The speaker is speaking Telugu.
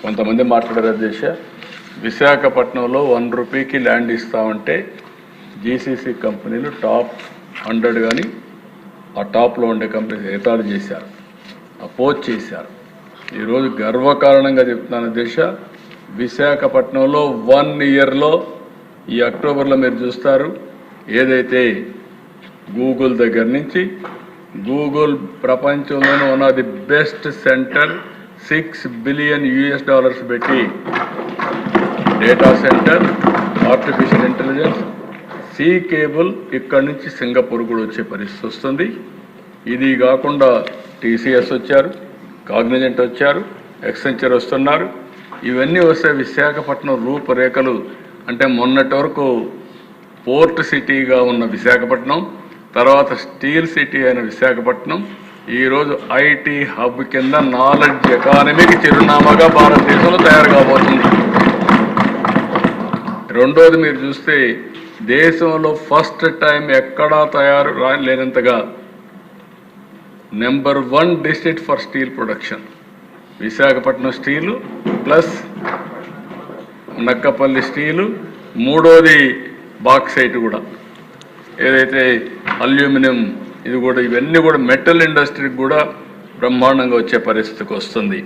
కొంతమంది మాట్లాడారు అధ్యక్ష, విశాఖపట్నంలో 1 రూపీకి ల్యాండ్ ఇస్తామంటే జీసీసీ కంపెనీలు టాప్ 100 కానీ ఆ టాప్లో ఉండే కంపెనీస్ ఏతాడు చేశారు, అపోజ్ చేశారు. ఈరోజు గర్వకారణంగా చెప్తున్నాను అధ్యక్ష, విశాఖపట్నంలో 1 ఇయర్లో ఈ అక్టోబర్లో మీరు చూస్తారు, ఏదైతే గూగుల్ దగ్గర నుంచి గూగుల్ ప్రపంచంలోనే one of the best centre $6 billion పెట్టి data centre, artificial intelligence, sea cable ఇక్కడి నుంచి సింగపూర్ కూడా వచ్చే పరిస్థితి వస్తుంది. ఇది కాకుండా టీసీఎస్ వచ్చారు, కాగ్నిజెంట్ వచ్చారు, ఎక్సెంచర్ వస్తున్నారు. ఇవన్నీ వస్తే విశాఖపట్నం రూపురేఖలు అంటే మొన్నటి వరకు పోర్ట్ సిటీగా ఉన్న విశాఖపట్నం, తర్వాత స్టీల్ సిటీ అయిన విశాఖపట్నం ఈరోజు ఐటీ హబ్ కింద నాలెడ్జ్ ఎకానమీకి చిరునామాగా భారతదేశంలో తయారు కాబోతుంది. రెండోది మీరు చూస్తే దేశంలో ఫస్ట్ టైం ఎక్కడా తయారు లేనంతగా number 1 district for steel production Visakhapatnam steel plus Nakkapalli steel, మూడోది బాక్సైట్ కూడా, ఏదైతే అల్యూమినియం ఇది కూడా, ఇవన్నీ కూడా మెటల్ ఇండస్ట్రీకి కూడా బ్రహ్మాండంగా వచ్చే పరిస్థితికి వస్తుంది.